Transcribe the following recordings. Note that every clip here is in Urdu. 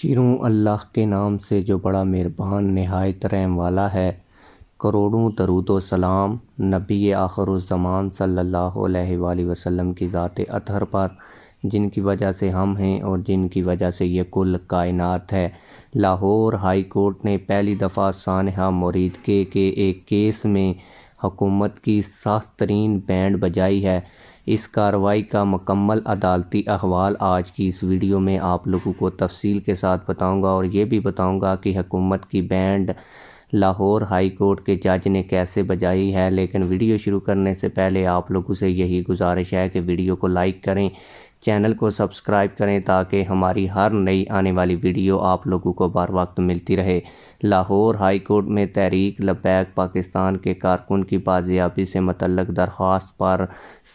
شروع اللہ کے نام سے جو بڑا مہربان نہایت رحم والا ہے۔ کروڑوں درود و سلام نبی آخر الزمان صلی اللہ علیہ وآلہ وسلم کی ذات اطہر پر، جن کی وجہ سے ہم ہیں اور جن کی وجہ سے یہ کل کائنات ہے۔ لاہور ہائی کورٹ نے پہلی دفعہ سانحہ مرید کے ایک کیس میں حکومت کی سخت ترین بینڈ بجائی ہے۔ اس کارروائی کا مکمل عدالتی احوال آج کی اس ویڈیو میں آپ لوگوں کو تفصیل کے ساتھ بتاؤں گا، اور یہ بھی بتاؤں گا کہ حکومت کی بینڈ لاہور ہائی کورٹ کے جج نے کیسے بجائی ہے۔ لیکن ویڈیو شروع کرنے سے پہلے آپ لوگوں سے یہی گزارش ہے کہ ویڈیو کو لائک کریں، چینل کو سبسکرائب کریں تاکہ ہماری ہر نئی آنے والی ویڈیو آپ لوگوں کو بر وقت ملتی رہے۔ لاہور ہائی کورٹ میں تحریک لبیک پاکستان کے کارکن کی بازیابی سے متعلق درخواست پر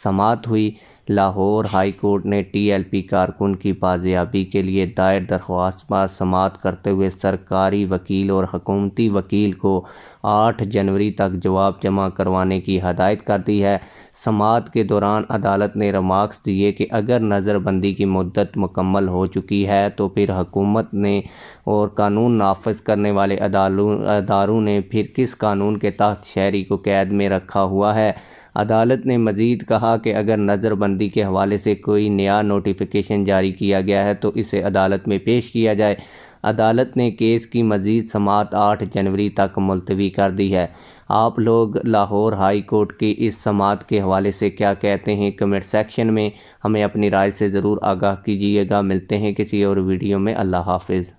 سماعت ہوئی۔ لاہور ہائی کورٹ نے ٹی ایل پی کارکن کی بازیابی کے لیے دائر درخواست پر سماعت کرتے ہوئے سرکاری وکیل اور حکومتی وکیل کو 8 جنوری تک جواب جمع کروانے کی ہدایت کر دی ہے۔ سماعت کے دوران عدالت نے ریمارکس دیے کہ اگر نظر بندی کی مدت مکمل ہو چکی ہے تو پھر حکومت نے اور قانون نافذ کرنے والے اداروں نے پھر کس قانون کے تحت شہری کو قید میں رکھا ہوا ہے۔ عدالت نے مزید کہا کہ اگر نظر بندی کے حوالے سے کوئی نیا نوٹیفیکیشن جاری کیا گیا ہے تو اسے عدالت میں پیش کیا جائے۔ عدالت نے کیس کی مزید سماعت 8 جنوری تک ملتوی کر دی ہے۔ آپ لوگ لاہور ہائی کورٹ کی اس سماعت کے حوالے سے کیا کہتے ہیں؟ کمنٹ سیکشن میں ہمیں اپنی رائے سے ضرور آگاہ کیجیے گا۔ ملتے ہیں کسی اور ویڈیو میں۔ اللہ حافظ۔